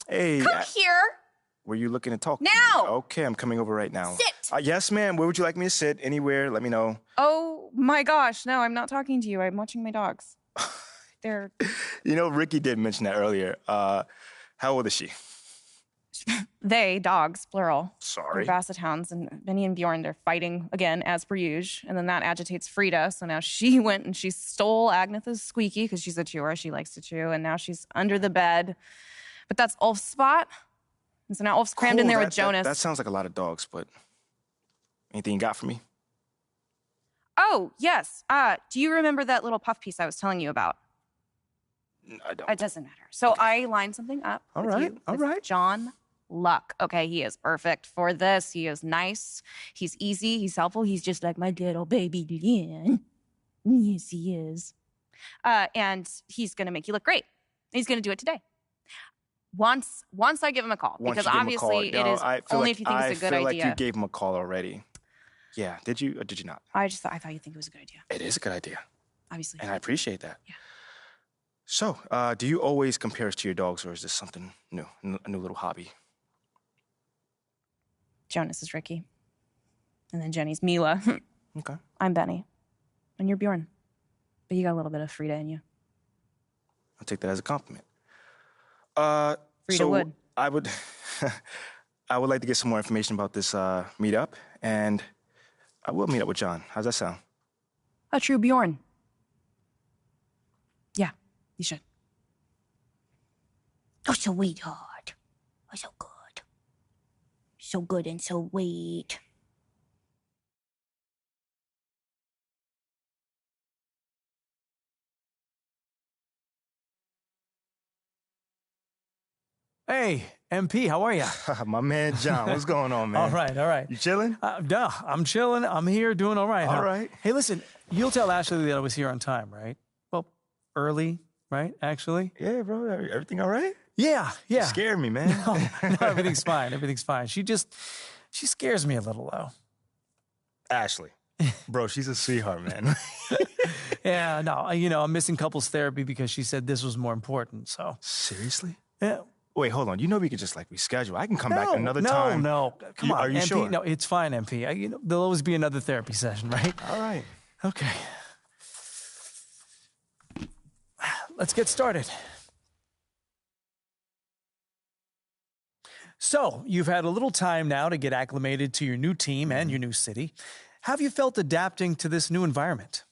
Hey, Come here. were you looking to talk to me? Now! Okay, I'm coming over right now. Sit! Yes, ma'am. Where would you like me to sit? Anywhere, let me know. Oh my gosh, no, I'm not talking to you. I'm watching my dogs. They're You know, Ricky did mention that earlier. How old is she? dogs, plural. Sorry. They're basset hounds, and Benny and Bjorn, they're fighting again, as per usual. And then that agitates Frida, so now she went and she stole Agnetha's squeaky, because she's a chewer, she likes to chew, and now she's under the bed. But that's Ulf's spot. And so now Ulf's crammed in there with Jonas. That sounds like a lot of dogs, but anything you got for me? Oh, yes. Do you remember that little puff piece I was telling you about? I don't. It doesn't matter. So I lined something up All with right, you, all with right. John Luck. Okay, he is perfect for this. He is nice. He's easy. He's helpful. He's just like my little baby Lilian. Yes, he is. And he's going to make you look great. He's going to do it today. Once I give him a call, because obviously it is only if you think it's a good idea. I feel like you gave him a call already. Yeah, did you or did you not? I thought you think it was a good idea. It is a good idea. Obviously. And I appreciate that. Yeah. So, do you always compare us to your dogs, or is this something new, a new little hobby? Jonas is Ricky. And then Jenny's Mila. Okay. I'm Benny. And you're Bjorn. But you got a little bit of Frida in you. I'll take that as a compliment. Frida so would. I would, I would like to get some more information about this meetup, and I will meet up with John. How's that sound? A true Bjorn. Yeah, you should. Oh, sweetheart. Oh, so good. So good and so sweet. Hey, MP, how are you? My man John, what's going on, man? All right. You chilling? No, I'm chilling. I'm here doing all right. All huh? right. Hey, listen, you'll tell Ashley that I was here on time, right? Well, early, right, actually? Yeah, bro. Everything all right? Yeah. You scared me, man. No, everything's fine. Everything's fine. She scares me a little, though. Ashley. Bro, she's a sweetheart, man. Yeah, no, I'm missing couples therapy because she said this was more important, so. Seriously? Yeah. Wait, hold on. You know we could just, reschedule. I can come back another time. No. Come on, Are you MP. sure? No, it's fine, MP. There'll always be another therapy session, right? All right. Okay. Let's get started. So, you've had a little time now to get acclimated to your new team and your new city. How have you felt adapting to this new environment?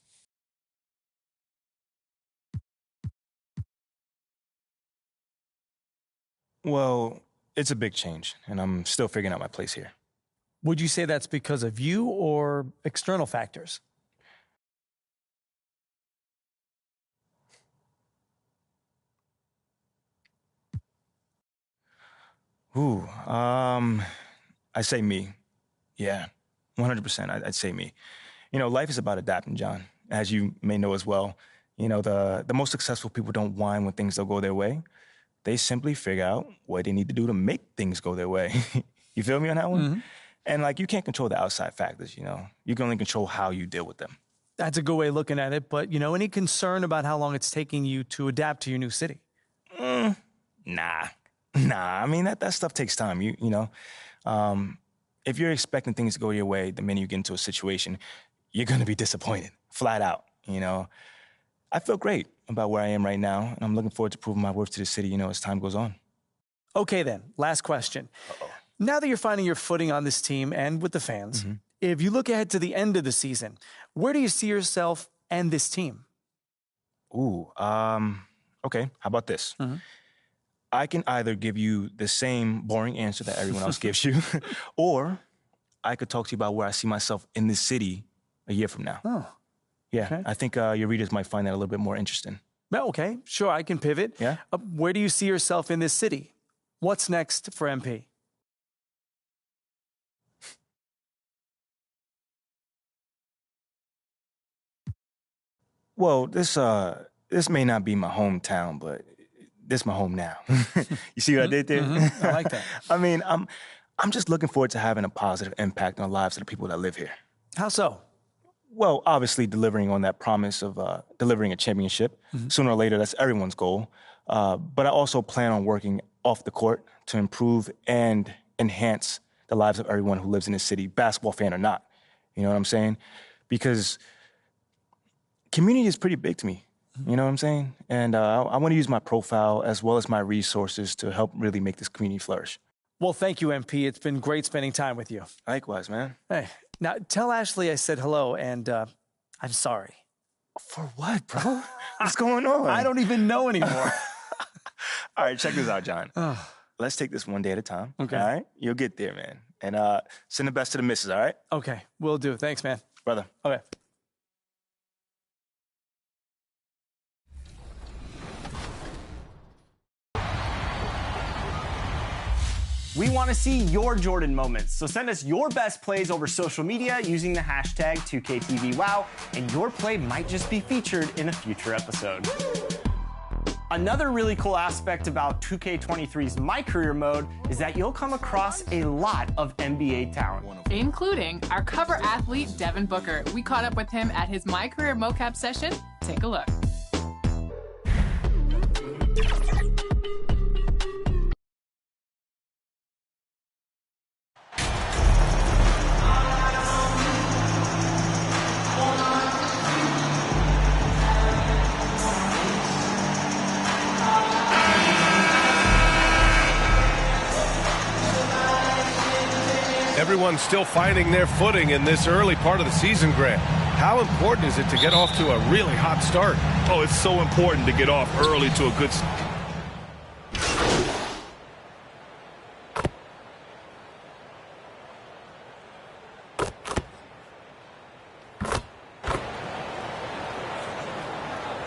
Well, it's a big change, and I'm still figuring out my place here. Would you say that's because of you or external factors? Ooh, I say me. Yeah, 100%. I'd say me. Life is about adapting, John. As you may know as well, the most successful people don't whine when things don't go their way. They simply figure out what they need to do to make things go their way. You feel me on that one? Mm-hmm. And you can't control the outside factors, You can only control how you deal with them. That's a good way of looking at it, but, any concern about how long it's taking you to adapt to your new city? Nah. I mean, that stuff takes time, if you're expecting things to go your way, the minute you get into a situation, you're going to be disappointed, flat out, I feel great about where I am right now, and I'm looking forward to proving my worth to the city, as time goes on. Okay, then. Last question. Uh-oh. Now that you're finding your footing on this team and with the fans, if you look ahead to the end of the season, where do you see yourself and this team? Ooh, okay. How about this? Mm-hmm. I can either give you the same boring answer that everyone else gives you, or I could talk to you about where I see myself in this city a year from now. Oh. Yeah, Okay. I think your readers might find that a little bit more interesting. Well, okay, sure, I can pivot. Yeah? Where do you see yourself in this city? What's next for MP? Well, this may not be my hometown, but this is my home now. You see what I did there? Mm-hmm. I like that. I mean, I'm just looking forward to having a positive impact on the lives of the people that live here. How so? Well, obviously delivering on that promise of delivering a championship. Sooner or later, that's everyone's goal. But I also plan on working off the court to improve and enhance the lives of everyone who lives in this city, basketball fan or not. You know what I'm saying? Because community is pretty big to me. You know what I'm saying? And I want to use my profile as well as my resources to help really make this community flourish. Well, thank you, MP. It's been great spending time with you. Likewise, man. Hey, now tell Ashley I said hello, and I'm sorry. For what, bro? What's going on? I don't even know anymore. All right, check this out, John. Let's take this one day at a time. Okay. All right? You'll get there, man. And send the best to the missus, all right? Okay, will do. Thanks, man. Brother. Okay. We want to see your Jordan moments, so send us your best plays over social media using the hashtag 2KTVWow, and your play might just be featured in a future episode. Another really cool aspect about 2K23's My Career mode is that you'll come across a lot of NBA talent. Including our cover athlete, Devin Booker. We caught up with him at his My Career mocap session. Take a look. Everyone's still finding their footing in this early part of the season, Grant. How important is it to get off to a really hot start? Oh, it's so important to get off early to a good start.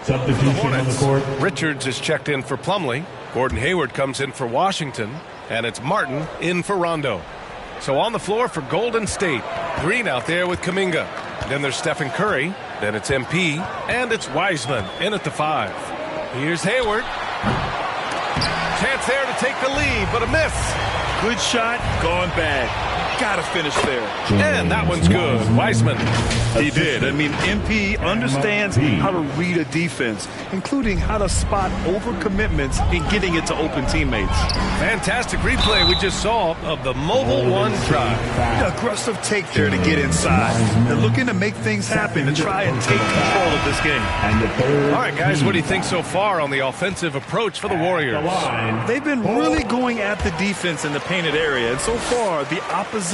Substitution on the court. Richards is checked in for Plumlee. Gordon Hayward comes in for Washington. And it's Martin in for Rondo. So on the floor for Golden State. Green out there with Kuminga. Then there's Stephen Curry. Then it's MP. And it's Wiseman in at the 5. Here's Hayward. Chance there to take the lead, but a miss. Good shot, gone bad. Gotta finish there. And that one's good. Wiseman. He did. I mean, MP understands how to read a defense, including how to spot overcommitments and getting it to open teammates. Fantastic replay we just saw of the mobile one drive. Aggressive take there to get inside. They're looking to make things happen and try and take control of this game. All right, guys, what do you think so far on the offensive approach for the Warriors? They've been really going at the defense in the painted area, and so far the opposition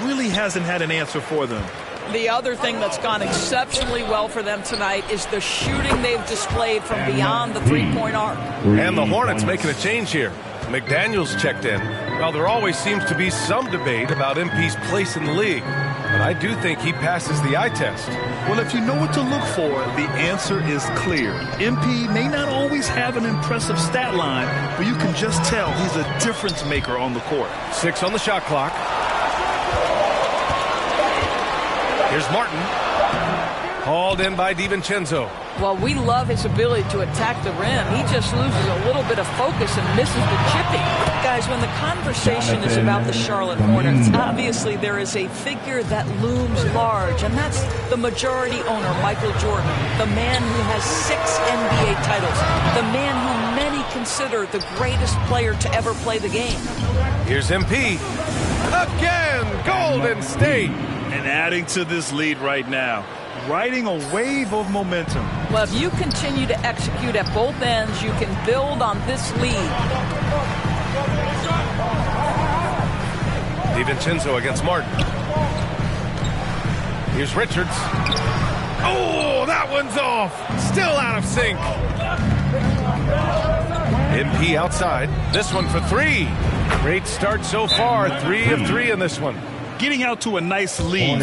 really hasn't had an answer for them. The other thing that's gone exceptionally well for them tonight is the shooting they've displayed from beyond the three-point arc. And the Hornets making a change here. McDaniels checked in. Well, there always seems to be some debate about MP's place in the league, but I do think he passes the eye test. Well, if you know what to look for, the answer is clear. MP may not always have an impressive stat line, but you can just tell he's a difference maker on the court. 6 on the shot clock. Here's Martin. Hauled in by DiVincenzo. Well, we love his ability to attack the rim. He just loses a little bit of focus and misses the chipping. Guys, when the conversation is about the Charlotte Hornets, obviously there is a figure that looms large, and that's the majority owner, Michael Jordan, the man who has 6 NBA titles, the man who many consider the greatest player to ever play the game. Here's MP. Again, Golden State. And adding to this lead right now, riding a wave of momentum. Well, if you continue to execute at both ends, you can build on this lead. DiVincenzo against Martin. Here's Richards. Oh, that one's off. Still out of sync. MP outside. This one for 3. Great start so far. 3 of 3 in this one. Getting out to a nice lead.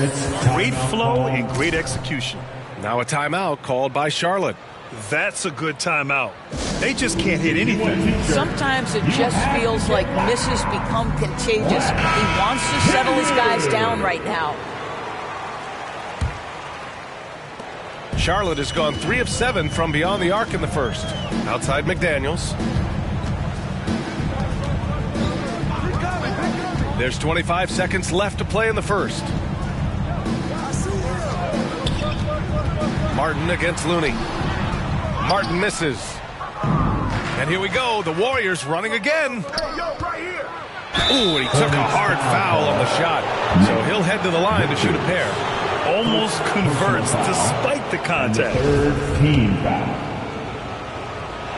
Great flow and great execution. Now a timeout called by Charlotte. That's a good timeout. They just can't hit anything. Sometimes it just feels like misses become contagious. He wants to settle his guys down right now. Charlotte has gone 3 of 7 from beyond the arc in the first. Outside McDaniels. There's 25 seconds left to play in the first. Martin against Looney. Martin misses. And here we go. The Warriors running again. Ooh, and he took a hard foul on the shot. So he'll head to the line to shoot a pair. Almost converts despite the contact. Third team foul.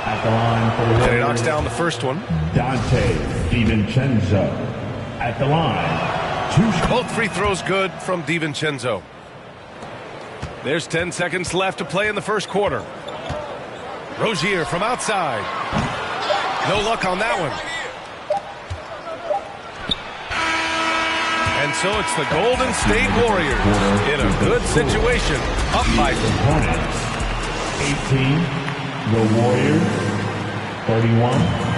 At the line for the Warriors. And he knocks down the first one. Dante DiVincenzo. At the line. Both free throws good from DiVincenzo. There's 10 seconds left to play in the first quarter. Rozier from outside. No luck on that one. And so it's the Golden State Warriors in a good situation, up by 18, the Warriors, 31.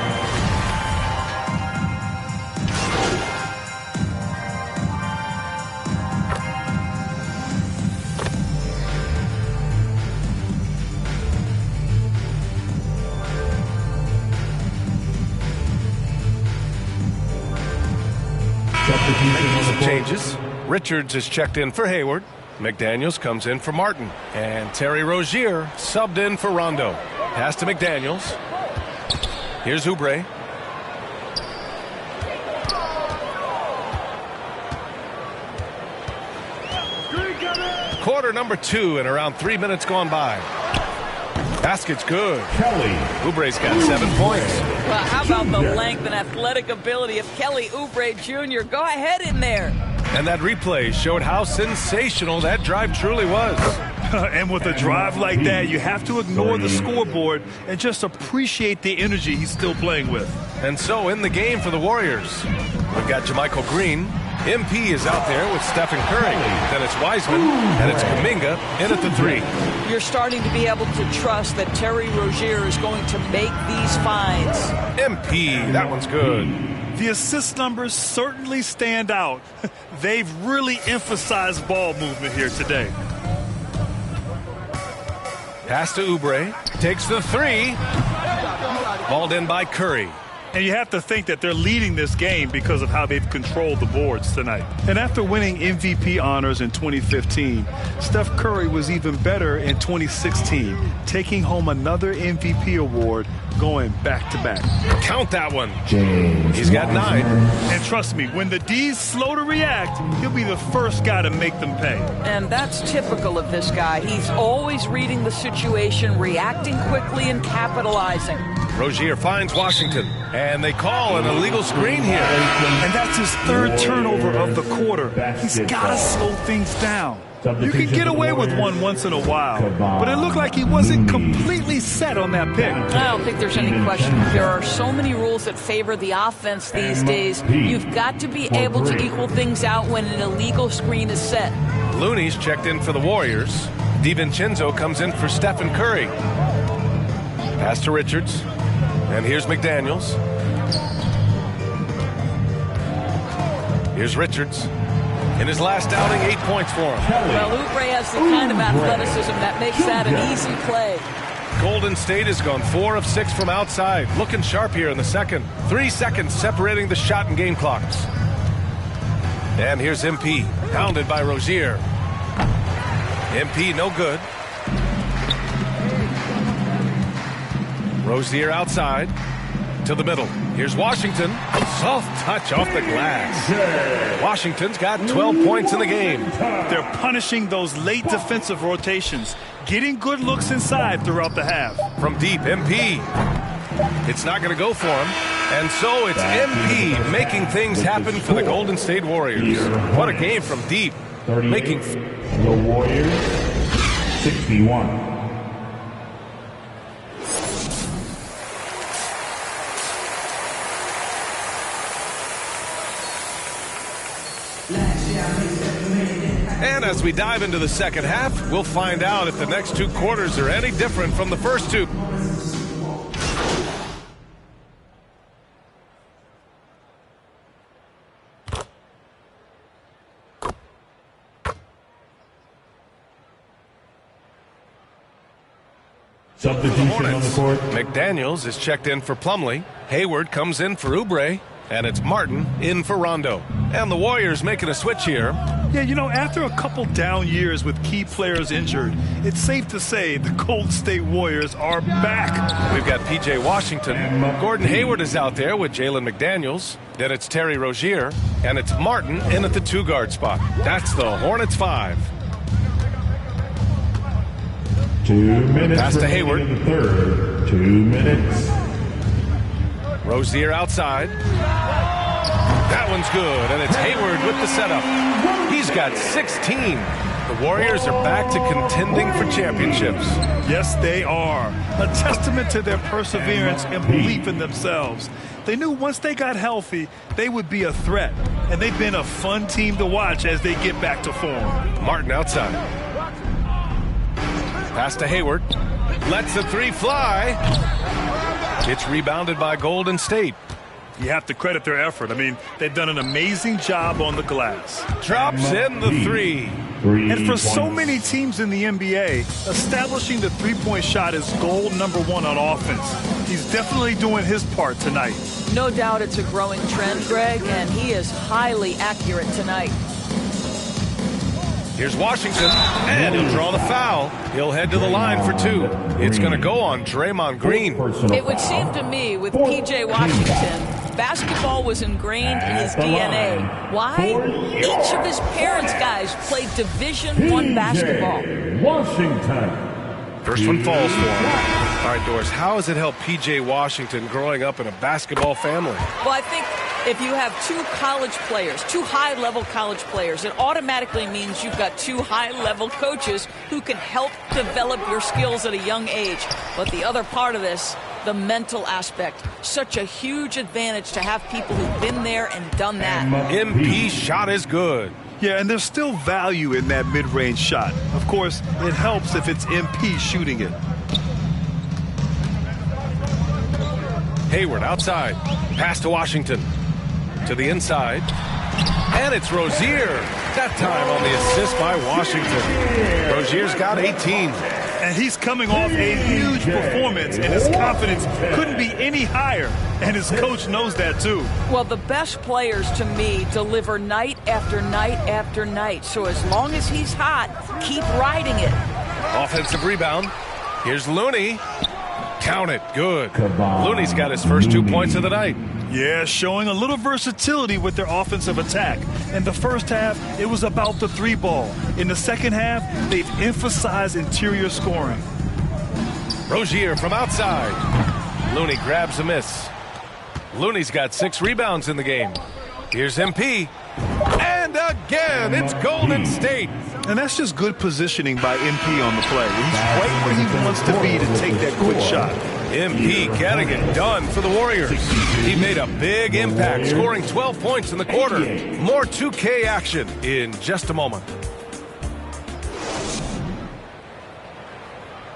Changes. Richards is checked in for Hayward. McDaniels comes in for Martin. And Terry Rozier subbed in for Rondo. Pass to McDaniels. Here's Oubre. Quarter number 2 and around 3 minutes gone by. Basket's good. Kelly. Oubre's got 7 points. Well, how about the length and athletic ability of Kelly Oubre Jr.? Go ahead in there. And that replay showed how sensational that drive truly was. And with a drive like that, you have to ignore the scoreboard and just appreciate the energy he's still playing with. And so in the game for the Warriors, we've got JaMychal Green. MP is out there with Stephen Curry. Then it's Wiseman, and it's Kuminga in at the 3. You're starting to be able to trust that Terry Rozier is going to make these finds. MP, that one's good. The assist numbers certainly stand out. They've really emphasized ball movement here today. Pass to Oubre. Takes the 3. Balled in by Curry. And you have to think that they're leading this game because of how they've controlled the boards tonight. And after winning MVP honors in 2015, Steph Curry was even better in 2016, taking home another MVP award going back-to-back. Count that one. James He's got 9. And trust me, when the D's slow to react, he'll be the first guy to make them pay. And that's typical of this guy. He's always reading the situation, reacting quickly, and capitalizing. Rozier finds Washington, and they call an illegal screen here. And that's his 3rd turnover of the quarter. He's got to slow things down. You can get away with one once in a while, but it looked like he wasn't completely set on that pick. I don't think there's any question. There are so many rules that favor the offense these days. You've got to be able to equal things out when an illegal screen is set. Looney's checked in for the Warriors. DiVincenzo comes in for Stephen Curry. Pass to Richards. And here's McDaniels. Here's Richards. In his last outing, 8 points for him. Well, Oubre has the kind of athleticism that makes that an easy play. Golden State has gone 4 of 6 from outside. Looking sharp here in the second. 3 seconds separating the shot and game clocks. And here's MP, pounded by Rozier. MP no good. Rozier outside to the middle. Here's Washington. Soft touch off the glass. Washington's got 12 points in the game. They're punishing those late defensive rotations, getting good looks inside throughout the half. From deep, MP. It's not going to go for him. And so it's MP making things happen for the Golden State Warriors. What a game from deep. Making the Warriors, 61. And as we dive into the second half, we'll find out if the next 2 quarters are any different from the first 2. Substitution on the court. McDaniels is checked in for Plumlee. Hayward comes in for Oubre. And it's Martin in for Rondo. And the Warriors making a switch here. Yeah, you know, after a couple down years with key players injured, it's safe to say the Golden State Warriors are back. We've got P.J. Washington. Gordon Hayward is out there with Jalen McDaniels. Then it's Terry Rozier. And it's Martin in at the 2-guard spot. That's the Hornets 5. 2 minutes. Pass to Hayward. In the third. 2 minutes. Rozier outside. That one's good, and it's Hayward with the setup. He's got 16. The Warriors are back to contending for championships. Yes, they are. A testament to their perseverance and belief in themselves. They knew once they got healthy, they would be a threat. And they've been a fun team to watch as they get back to form. Martin outside. Pass to Hayward. Lets the 3 fly. It's rebounded by Golden State. You have to credit their effort. I mean, they've done an amazing job on the glass. Drops in the 3. And for so many teams in the NBA, establishing the three-point shot is goal number 1 on offense. He's definitely doing his part tonight. No doubt it's a growing trend, Greg, and he is highly accurate tonight. Here's Washington, and he'll draw the foul. He'll head to the line for 2. It's going to go on Draymond Green. It would seem to me with P.J. Washington, basketball was ingrained in his DNA. Why? Each of his parents' guys played Division I basketball. Washington. First one falls for him. All right, Doris, how has it helped P.J. Washington growing up in a basketball family? Well, I think if you have 2 college players, 2 high-level college players, it automatically means you've got 2 high-level coaches who can help develop your skills at a young age. But the other part of this, the mental aspect, such a huge advantage to have people who've been there and done that. MP shot is good. Yeah, and there's still value in that mid-range shot. Of course, it helps if it's MP shooting it. Hayward outside. Pass to Washington. To the inside. And it's Rozier. That time on the assist by Washington. Rozier's got 18. And he's coming off a huge performance, and his confidence couldn't be any higher. And his coach knows that, too. Well, the best players, to me, deliver night after night after night. So as long as he's hot, keep riding it. Offensive rebound. Here's Looney. Count it. Good. Looney's got his first 2 points of the night. Yeah, showing a little versatility with their offensive attack. In the first half, it was about the 3-ball. In the second half, they've emphasized interior scoring. Rozier from outside. Looney grabs a miss. Looney's got 6 rebounds in the game. Here's MP. And again, it's Golden State. And that's just good positioning by MP on the play. He's right where he wants to be to take that quick shot. MP getting it done for the Warriors. He made a big impact, scoring 12 points in the quarter. More 2K action in just a moment.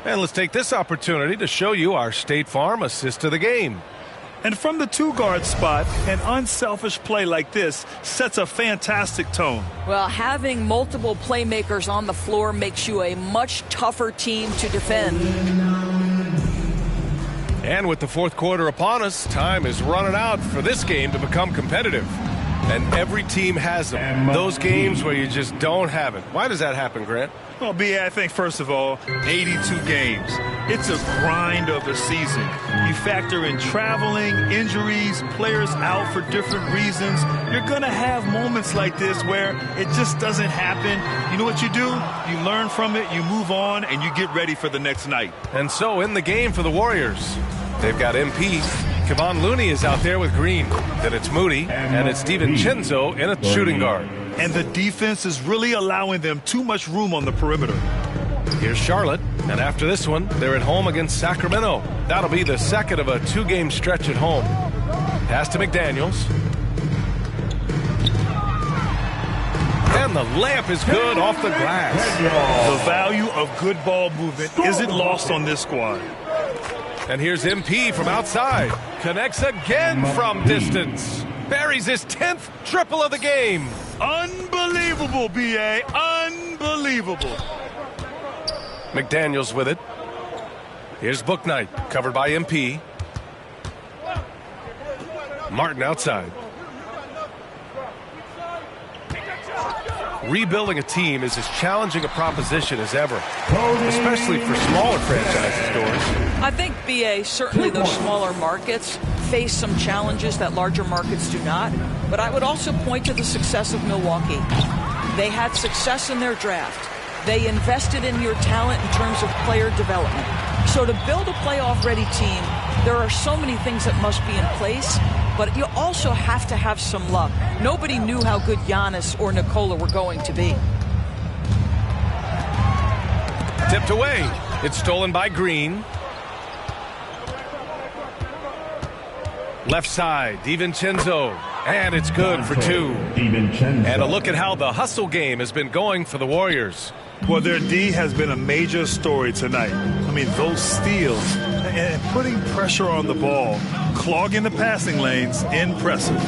And let's take this opportunity to show you our State Farm assist to the game. And from the 2-guard spot, an unselfish play like this sets a fantastic tone. Well, having multiple playmakers on the floor makes you a much tougher team to defend. And with the fourth quarter upon us, time is running out for this game to become competitive. And every team has them. Those games where you just don't have it. Why does that happen, Grant? Well, B.A., I think, first of all, 82 games. It's a grind of a season. You factor in traveling, injuries, players out for different reasons. You're going to have moments like this where it just doesn't happen. You know what you do? You learn from it, you move on, and you get ready for the next night. And so in the game for the Warriors, they've got MP. Kevon Looney is out there with Green. Then it's Moody, and it's DiVincenzo in a shooting guard. And the defense is really allowing them too much room on the perimeter. Here's Charlotte, and after this one, they're at home against Sacramento. That'll be the second of a 2-game stretch at home. Pass to McDaniels. And the layup is good off the glass. The value of good ball movement isn't lost on this squad. And here's MP from outside. Connects again from distance. Buries his 10th triple of the game. Unbelievable, B.A. Unbelievable. McDaniels with it. Here's Bouknight, covered by MP. Martin outside. rebuilding a team is as challenging a proposition as ever, especially for smaller franchises, Doris. I think, BA, certainly those smaller markets face some challenges that larger markets do not. But I would also point to the success of Milwaukee. They had success in their draft. They invested in your talent in terms of player development. So to build a playoff-ready team, there are so many things that must be in place, but you also have to have some luck. Nobody knew how good Giannis or Nikola were going to be. Tipped away. It's stolen by Green. Left side, DiVincenzo. And it's good for two. And a look at how the hustle game has been going for the Warriors. Well, their D has been a major story tonight. I mean, those steals and putting pressure on the ball, clogging the passing lanes, impressive.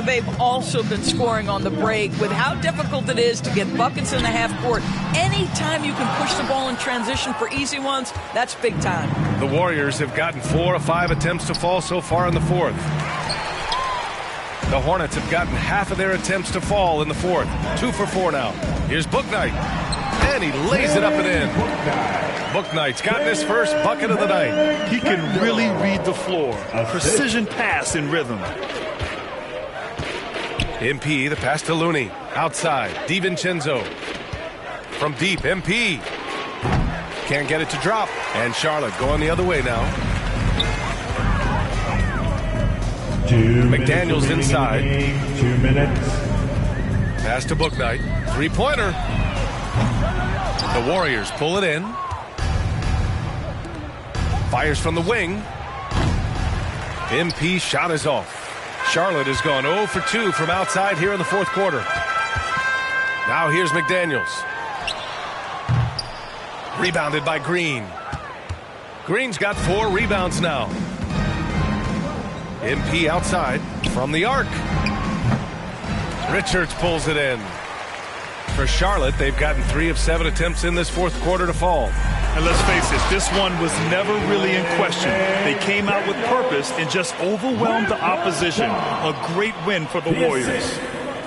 They've also been scoring on the break. With how difficult it is to get buckets in the half court, anytime you can push the ball in transition for easy ones, that's big time. The Warriors have gotten 4 of 5 attempts to fall so far in the fourth. The Hornets have gotten half of their attempts to fall in the fourth. 2 for 4 now. Here's Bouknight. And he lays it up and in. Bouknight's gotten his first bucket of the night. He can really read the floor. Precision pass in rhythm. MP, the pass to Looney. Outside, DiVincenzo. From deep, MP. Can't get it to drop. And Charlotte going the other way now. McDaniels inside. 2 minutes. Pass to Bouknight. Three-pointer. The Warriors pull it in. Fires from the wing. MP shot is off. Charlotte has gone 0 for 2 from outside here in the fourth quarter. Now here's McDaniels. Rebounded by Green. Green's got 4 rebounds now. MP outside from the arc. Richards pulls it in. For Charlotte, they've gotten 3 of 7 attempts in this fourth quarter to fall. And let's face it, this one was never really in question. They came out with purpose and just overwhelmed the opposition. A great win for the Warriors.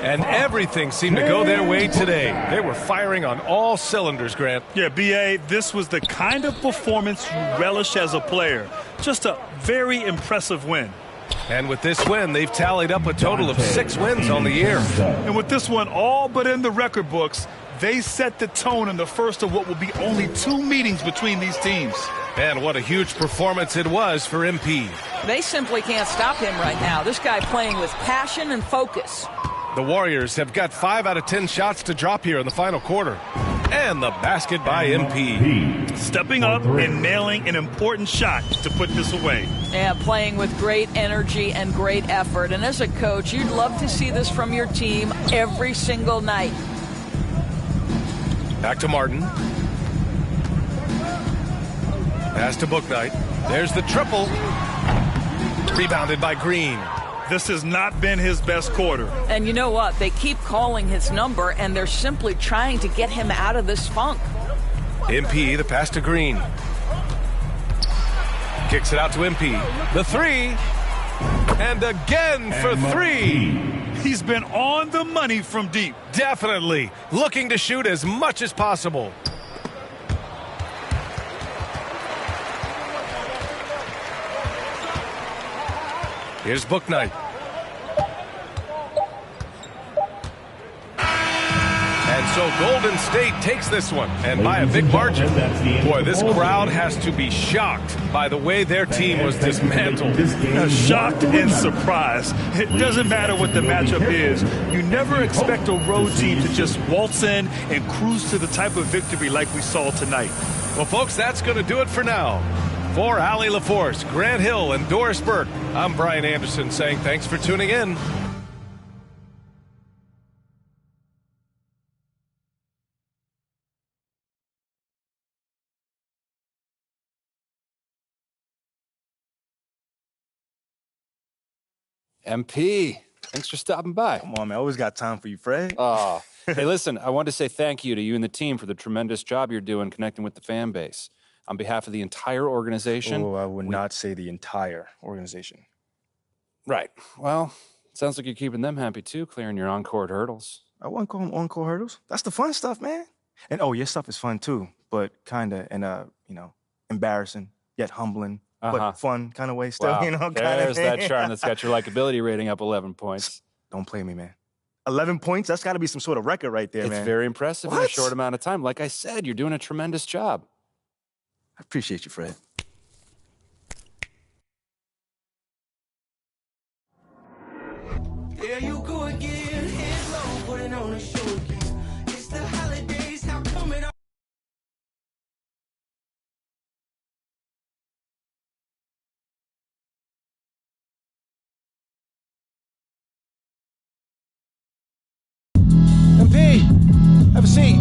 And everything seemed to go their way today. They were firing on all cylinders, Grant. Yeah, B.A., this was the kind of performance you relish as a player. Just a very impressive win. And with this win, they've tallied up a total of 6 wins on the year. And with this one all but in the record books, they set the tone in the first of what will be only 2 meetings between these teams. And what a huge performance it was for MP. They simply can't stop him right now. This guy playing with passion and focus. The Warriors have got 5 out of 10 shots to drop here in the final quarter. And the basket by MP. Stepping up and nailing an important shot to put this away. Yeah, playing with great energy and great effort. And as a coach, you'd love to see this from your team every single night. Back to Martin. Pass to Bouknight. There's the triple. Rebounded by Green. This has not been his best quarter. And you know what? They keep calling his number, and they're simply trying to get him out of this funk. MP, the pass to Green. Kicks it out to MP. The 3. And again for 3. He's been on the money from deep. Definitely. Looking to shoot as much as possible. Here's Bouknight. And so Golden State takes this one, and by a big margin. Boy, this crowd has to be shocked by the way their team was dismantled. Shocked and surprised. It doesn't matter what the matchup is. You never expect a road team to just waltz in and cruise to the type of victory like we saw tonight. Well, folks, that's going to do it for now. For Allie LaForce, Grant Hill, and Doris Burke, I'm Brian Anderson saying thanks for tuning in. MP, thanks for stopping by. Come on, man. I always got time for you, Fred. Hey, listen, I want to say thank you to you and the team for the tremendous job you're doing connecting with the fan base. On behalf of the entire organization. Oh, I would not say the entire organization. Right. Well, it sounds like you're keeping them happy too, clearing your on-court hurdles. I wouldn't call them on-court hurdles. That's the fun stuff, man. And your stuff is fun too, but kind of in a, embarrassing yet humbling, but fun kind of way still, Wow. There's that charm that's got your likability rating up 11 points. Don't play me, man. 11 points? That's got to be some sort of record right there, man. It's very impressive in a short amount of time. Like I said, you're doing a tremendous job. I appreciate you, Fred. There you go again, head low, putting on a show again. It's the holidays, how come it all? MP, have a seat.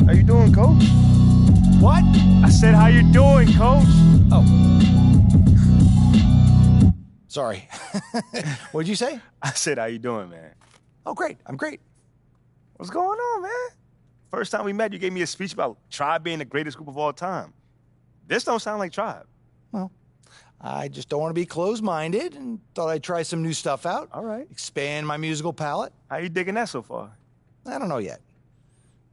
How you doing, Coach? What? I said, how you doing, Coach? Oh. Sorry. What did you say? I said, how you doing, man? Oh, great. I'm great. What's going on, man? First time we met, you gave me a speech about Tribe being the greatest group of all time. This don't sound like Tribe. Well, I just don't want to be closed-minded and thought I'd try some new stuff out. All right. Expand my musical palette. How you digging that so far? I don't know yet.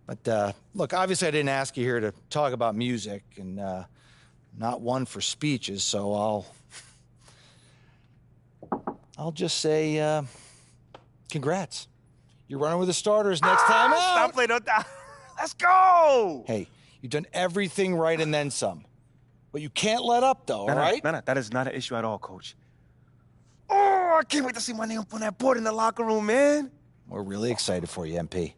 But, look, obviously I didn't ask you here to talk about music, and not one for speeches, so I'll just say, congrats. You're running with the starters next time out. Stop playing on that. Let's go. Hey, you've done everything right and then some. But you can't let up, though, all right? No, that is not an issue at all, Coach. Oh, I can't wait to see my name up on that board in the locker room, man. We're really excited for you, MP.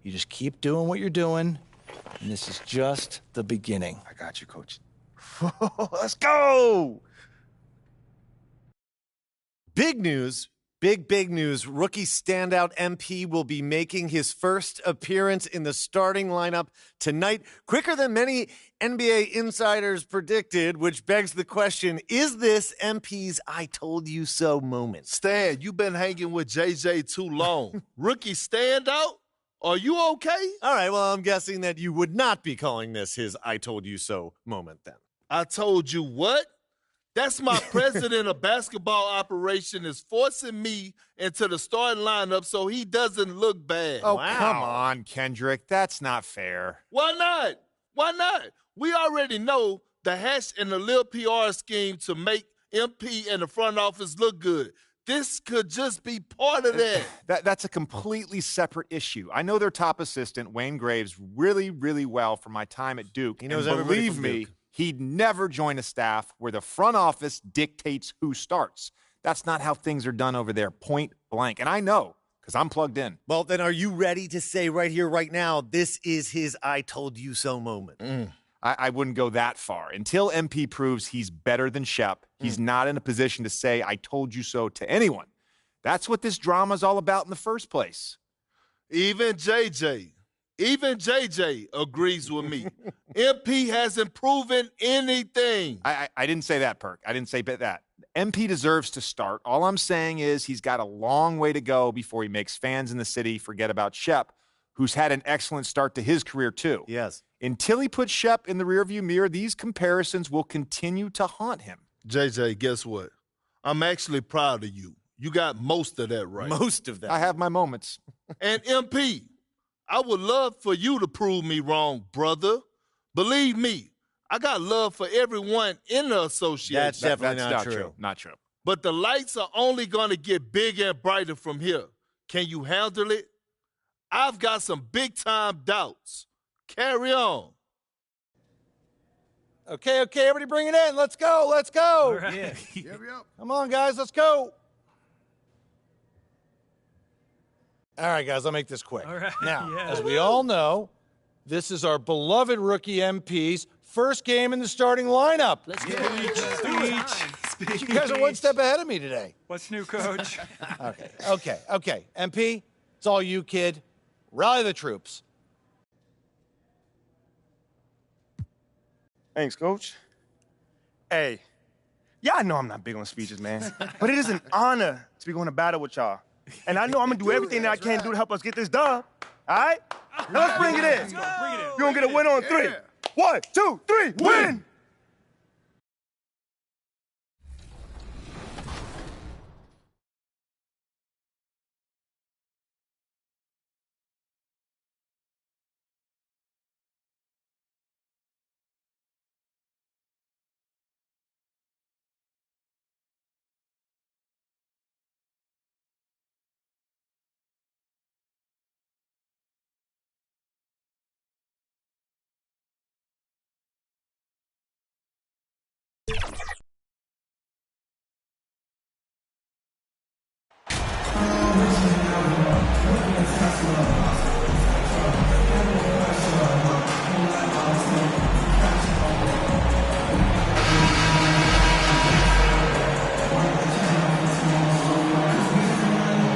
You just keep doing what you're doing, and this is just the beginning. I got you, Coach. Let's go. Big news. Big news. Rookie standout MP will be making his first appearance in the starting lineup tonight, quicker than many NBA insiders predicted, which begs the question, is this MP's I told you so moment? Stan, you've been hanging with JJ too long. Rookie standout? Are you okay? All right, well, I'm guessing that you would not be calling this his I told you so moment then. I told you what? That's my president of basketball operation is forcing me into the starting lineup so he doesn't look bad. Oh, wow. Come on, Kendrick. That's not fair. Why not? Why not? We already know the hash and the little PR scheme to make MP and the front office look good. This could just be part of that. That's a completely separate issue. I know their top assistant, Wayne Graves, really, really well from my time at Duke. He knows and everybody believe from me, Duke. He'd never join a staff where the front office dictates who starts. That's not how things are done over there, point blank. And I know, because I'm plugged in. Well, then are you ready to say right here, right now, this is his I told you so moment? I wouldn't go that far. Until MP proves he's better than Shep, he's not in a position to say, I told you so to anyone. That's what this drama's all about in the first place. Even JJ agrees with me. MP hasn't proven anything. I didn't say that, Perk. I didn't say that. MP deserves to start. All I'm saying is he's got a long way to go before he makes fans in the city forget about Shep, who's had an excellent start to his career too. Yes. Until he puts Shep in the rearview mirror, these comparisons will continue to haunt him. JJ, guess what? I'm actually proud of you. You got most of that right. Most of that. I have my moments. And MP, I would love for you to prove me wrong, brother. Believe me, I got love for everyone in the association. That's definitely not true. Not true. But the lights are only going to get bigger and brighter from here. Can you handle it? I've got some big-time doubts. Carry on. Okay, everybody bring it in. Let's go. All right. Yeah. Come on, guys, let's go. All right, guys, I'll make this quick. All right. Now, as we all know, this is our beloved rookie MP's first game in the starting lineup. Let's go. You guys are one step ahead of me today. What's new, Coach? Okay. MP, it's all you, kid. Rally the troops. Thanks, Coach. Hey, y'all know I'm not big on speeches, man. But it is an honor to be going to battle with y'all. And I know I'm going to do everything that I can do to help us get this done. All right? Now let's bring it in. You're going to get a win on 3. 1, 2, 3, win! You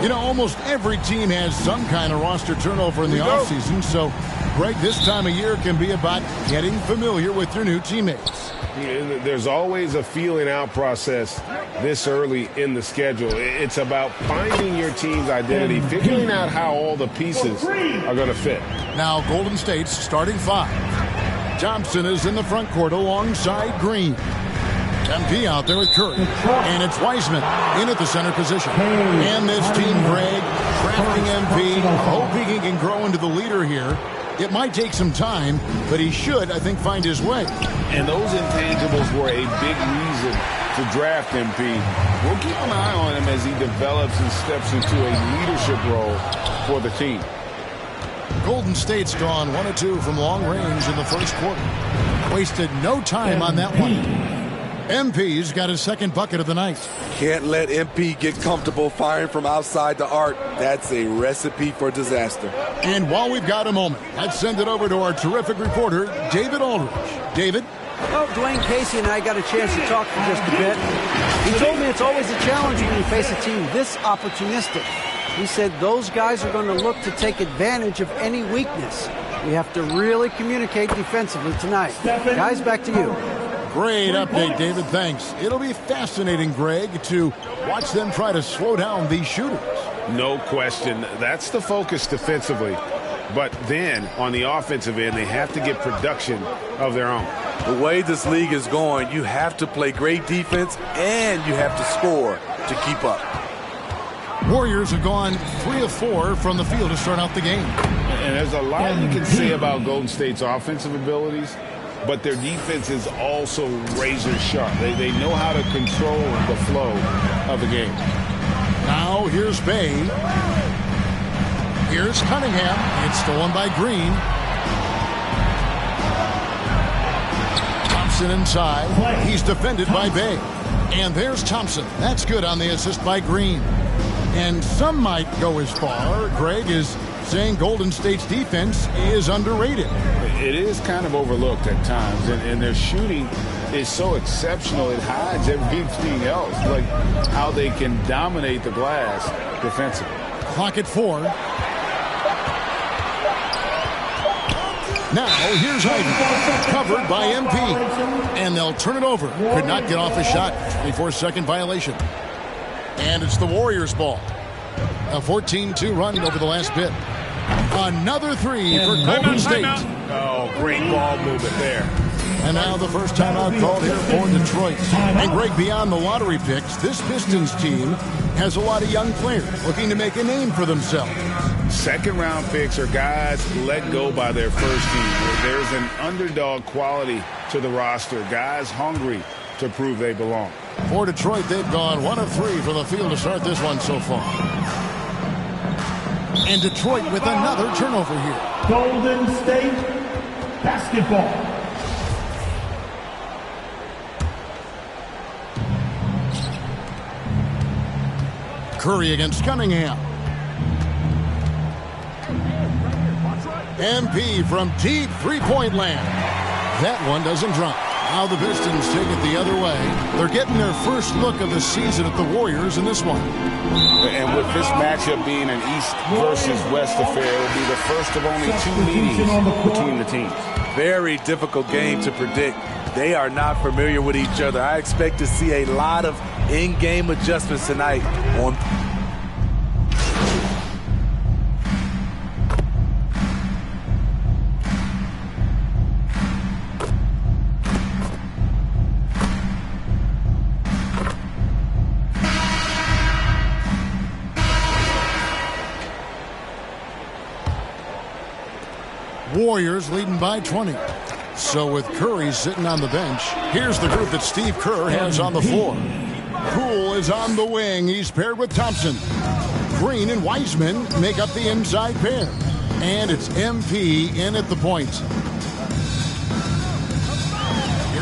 know, almost every team has some kind of roster turnover in the offseason, so, Greg, this time of year can be about getting familiar with your new teammates. There's always a feeling out process this early in the schedule. It's about finding your team's identity, figuring out how all the pieces are going to fit. Now, Golden State's starting five. Thompson is in the front court alongside Green. MP out there with Curry. And it's Wiseman in at the center position. And this team, Greg, drafting MP, hoping he can grow into the leader here. It might take some time, but he should, I think, find his way. And those intangibles were a big reason to draft MP. We'll keep an eye on him as he develops and steps into a leadership role for the team. Golden State's gone 1 of 2 from long range in the first quarter. Wasted no time on that one. MP's got his second bucket of the night. Can't let MP get comfortable firing from outside the arc. That's a recipe for disaster. And while we've got a moment, let's send it over to our terrific reporter, David Aldridge. David? Well, Dwayne Casey and I got a chance to talk for just a bit. He told me it's always a challenge when you face a team this opportunistic. He said those guys are going to look to take advantage of any weakness. We have to really communicate defensively tonight. Guys, back to you. Great update, David. Thanks. It'll be fascinating, Greg, to watch them try to slow down these shooters. No question. That's the focus defensively. But then, on the offensive end, they have to get production of their own. The way this league is going, you have to play great defense and you have to score to keep up. Warriors have gone 3 of 4 from the field to start out the game. And there's a lot you can say about Golden State's offensive abilities, but their defense is also razor sharp. They know how to control the flow of the game. Now here's Bay. Here's Cunningham. It's stolen by Green. Thompson inside. He's defended by Bay. And there's Thompson. That's good on the assist by Green. And some might go as far, Greg, is saying Golden State's defense is underrated. It is kind of overlooked at times, and their shooting is so exceptional it hides everything else, like how they can dominate the glass defensively. Clock at 4. Now here's Ivey, covered by MP, and they'll turn it over. Could not get off a shot before second violation. And it's the Warriors' ball. A 14-2 run over the last bit. Another 3 for Golden State. Oh, great ball movement there. And now the first timeout called here for Detroit. And Greg, beyond the lottery picks, this Pistons team has a lot of young players looking to make a name for themselves. Second-round picks are guys let go by their first team. There's an underdog quality to the roster. Guys hungry to prove they belong. For Detroit, they've gone 1 of 3 from the field to start this one so far. And Detroit with another turnover here. Golden State basketball. Curry against Cunningham. MP from deep three-point land. That one doesn't drop. Now the Pistons take it the other way. They're getting their first look of the season at the Warriors in this one. And with this matchup being an East versus West affair, it will be the first of only 2 meetings between the teams. Very difficult game to predict. They are not familiar with each other. I expect to see a lot of in-game adjustments tonight on Warriors leading by 20. So with Curry sitting on the bench, here's the group that Steve Kerr has on the floor. Poole is on the wing. He's paired with Thompson. Green and Wiseman make up the inside pair. And it's MP in at the point.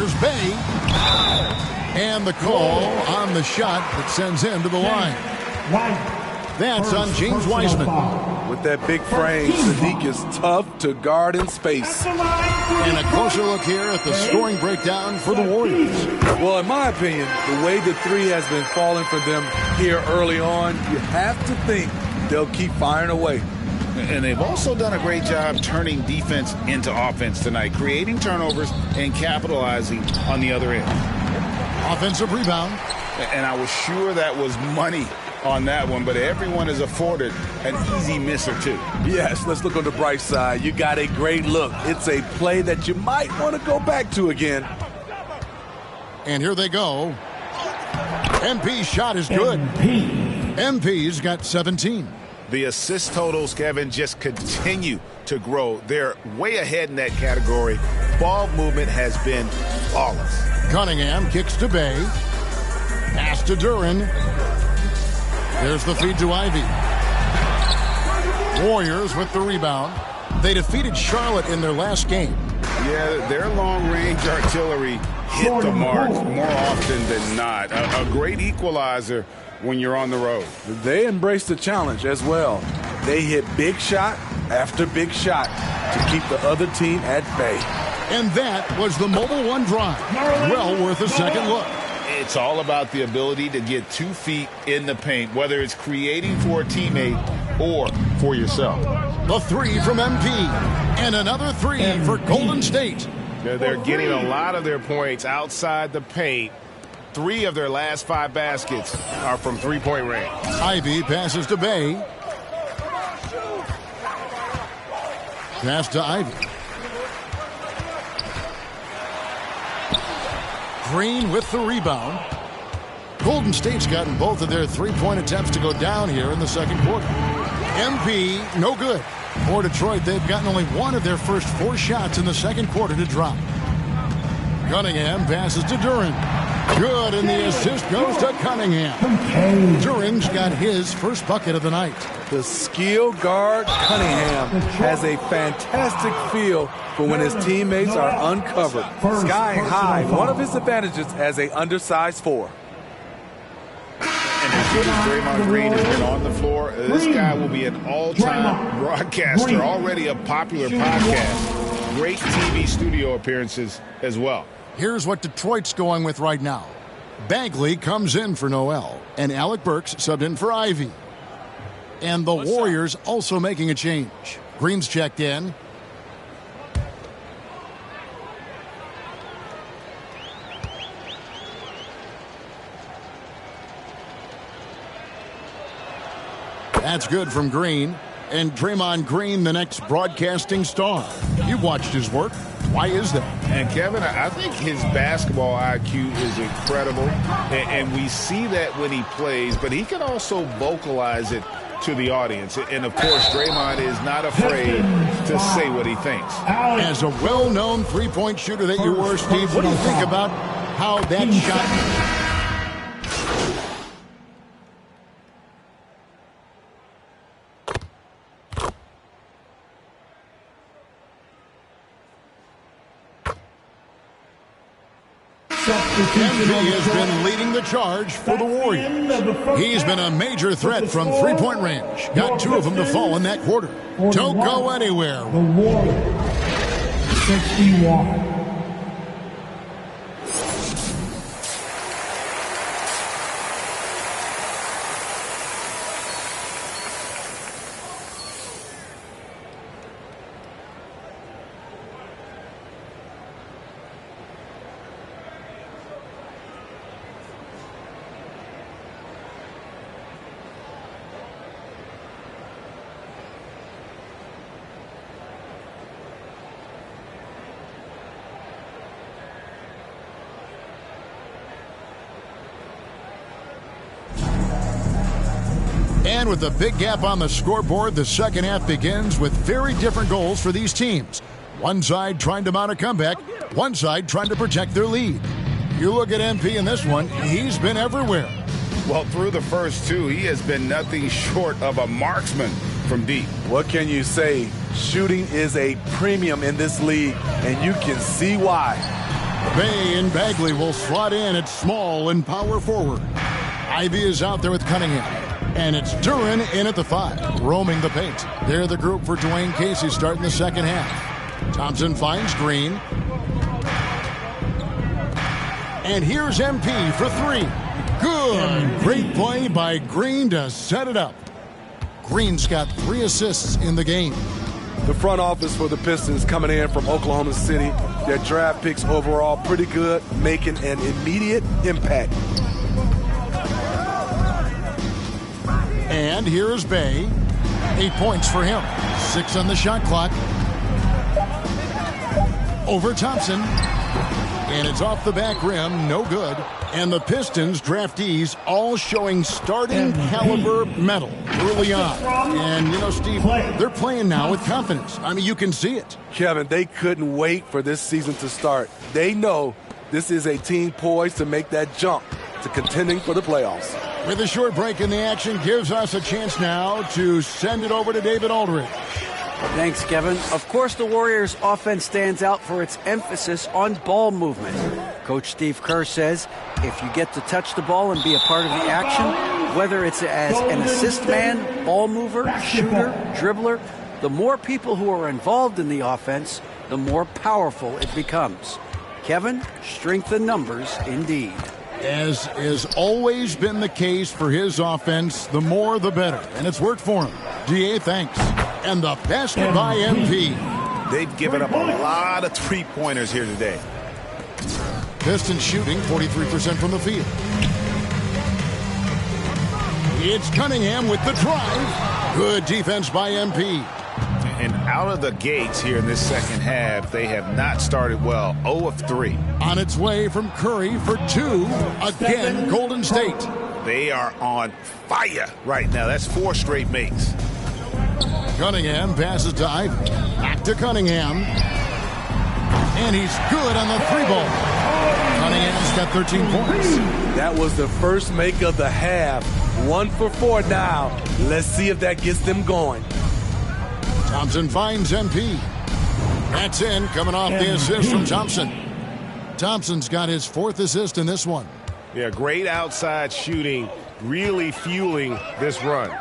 Here's Bay. And the call on the shot that sends him to the line. That's on James Wiseman. With that big frame, Sadiq is tough to guard in space. And a closer look here at the scoring breakdown for the Warriors. Well, in my opinion, the way the three has been falling for them here early on, you have to think they'll keep firing away. And they've also done a great job turning defense into offense tonight, creating turnovers and capitalizing on the other end. Offensive rebound. And I was sure that was money on that one, but everyone is afforded an easy miss or two. Yes, let's look on the bright side. You got a great look. It's a play that you might want to go back to again. And here they go. MP's shot is good. MP's got 17. The assist totals, Kevin, just continue to grow. They're way ahead in that category. Ball movement has been flawless. Cunningham kicks to Bay. Pass to Duren. There's the feed to Ivy. Warriors with the rebound. They defeated Charlotte in their last game. Yeah, their long-range artillery hit the mark more often than not. A great equalizer when you're on the road. They embrace the challenge as well. They hit big shot after big shot to keep the other team at bay. And that was the Mobile One drive. Well worth a second look. It's all about the ability to get 2 feet in the paint, whether it's creating for a teammate or for yourself. The three from MP. And another three for Golden State. They're getting a lot of their points outside the paint. 3 of their last 5 baskets are from three-point range. Ivy passes to Bay. Pass to Ivy. Green with the rebound. Golden State's gotten both of their three-point attempts to go down here in the second quarter. MP, no good. For Detroit, they've gotten only one of their first 4 shots in the second quarter to drop. Cunningham passes to Duren. Good, and the assist goes to Cunningham. Duren's got his first bucket of the night. The skill guard Cunningham has a fantastic feel for when his teammates are uncovered. Sky high, one of his advantages as a undersized 4. And as good as Draymond Green has been on the floor, this guy will be an all-time broadcaster, already a popular podcast. Great TV studio appearances as well. Here's what Detroit's going with right now. Bagley comes in for Noel, and Alec Burks subbed in for Ivy. And the Warriors also making a change. Green's checked in. That's good from Green. And Draymond Green, the next broadcasting star. You've watched his work. Why is that? And Kevin, I think his basketball IQ is incredible. And we see that when he plays, but he can also vocalize it to the audience. And of course, Draymond is not afraid to say what he thinks. As a well-known three-point shooter that you were, Steve, what do you think about how that shot... MP has been leading the charge for the Warriors. He's been a major threat from three-point range. Got 2 of them to fall in that quarter. Don't go anywhere. The Warriors, 61. And with a big gap on the scoreboard, the second half begins with very different goals for these teams. One side trying to mount a comeback, one side trying to protect their lead. You look at MP in this one, he's been everywhere. Well, through the first 2, he has been nothing short of a marksman from deep. What can you say? Shooting is a premium in this league, and you can see why. Bay and Bagley will slot in at small and power forward. Ivy is out there with Cunningham. And it's Duren in at the 5, roaming the paint. They're the group for Dwayne Casey starting the second half. Thompson finds Green. And here's MP for 3. Good. Great play by Green to set it up. Green's got 3 assists in the game. The front office for the Pistons coming in from Oklahoma City. Their draft picks overall pretty good, making an immediate impact. And here's Bay. 8 points for him. 6 on the shot clock. Over Thompson. And it's off the back rim. No good. And the Pistons draftees all showing starting caliber metal early on. And, you know, Steve, they're playing now with confidence. I mean, you can see it. Kevin, they couldn't wait for this season to start. They know this is a team poised to make that jump to contending for the playoffs. With a short break in the action, gives us a chance now to send it over to David Aldridge. Thanks, Kevin. Of course, the Warriors' offense stands out for its emphasis on ball movement. Coach Steve Kerr says if you get to touch the ball and be a part of the action, whether it's as an assist man, ball mover, shooter, dribbler, the more people who are involved in the offense, the more powerful it becomes. Kevin, strength in numbers indeed. As has always been the case for his offense, the more the better. And it's worked for him. DA, thanks. And the basket by MP. They've given up a lot of three-pointers here today. Pistons shooting 43% from the field. It's Cunningham with the drive. Good defense by MP. And out of the gates here in this second half, they have not started well. 0 of 3. On its way from Curry for 2. Again, Golden State. They are on fire right now. That's 4 straight makes. Cunningham passes to Ivy. Back to Cunningham. And he's good on the 3-ball. Cunningham's got 13 points. That was the first make of the half. 1 for 4 now. Let's see if that gets them going. Thompson finds MP. That's in, coming off the assist from Thompson. Thompson's got his 4th assist in this one. Yeah, great outside shooting, really fueling this run.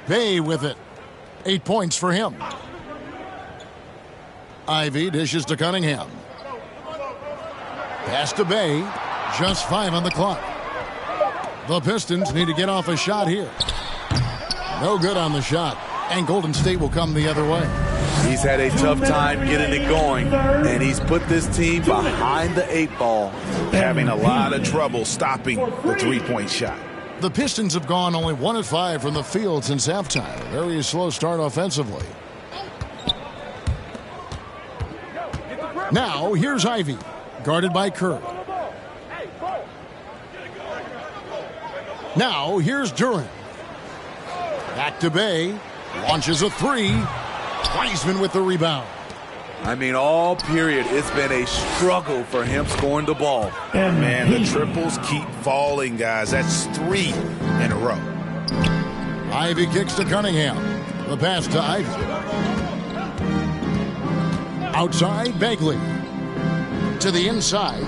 Bay with it. 8 points for him. Ivy dishes to Cunningham. Pass to Bay. Just 5 on the clock. The Pistons need to get off a shot here. No good on the shot. And Golden State will come the other way. He's had a tough time getting it going, and he's put this team behind the 8 ball. Having a lot of trouble stopping the three-point shot. The Pistons have gone only 1 of 5 from the field since halftime. A very slow start offensively. Now, here's Ivy, guarded by Curry. Now, here's Duren. Back to Bay. Launches a 3. Wiseman with the rebound. I mean, all period, it's been a struggle for him scoring the ball. Man, the triples keep falling, guys. That's 3 in a row. Ivy kicks to Cunningham. The pass to Ivy. Outside, Bagley. To the inside.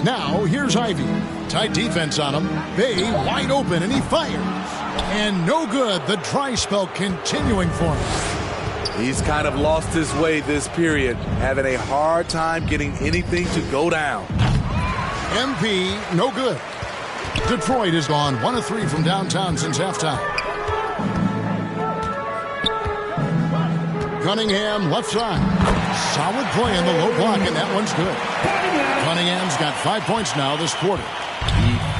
Now, here's Ivy. Tight defense on him. Bay wide open, and he fires. And no good. The dry spell continuing for him. He's kind of lost his way this period, having a hard time getting anything to go down. MP, no good. Detroit has gone 1 of 3 from downtown since halftime. Cunningham, left side. Solid play in the low block, and that one's good. Cunningham's got 5 points now this quarter.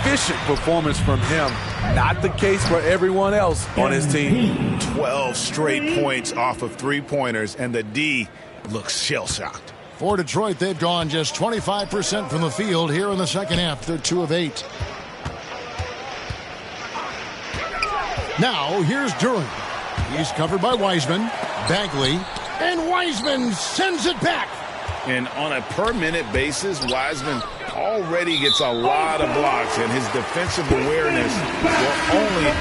Efficient performance from him. Not the case for everyone else on his team. 12 straight points off of three-pointers, and the D looks shell-shocked. For Detroit, they've gone just 25% from the field here in the second half. They're 2 of 8. Now, here's Duren. He's covered by Wiseman. Bagley. And Wiseman sends it back. And on a per-minute basis, Wiseman already gets a lot of blocks, and his defensive awareness will only...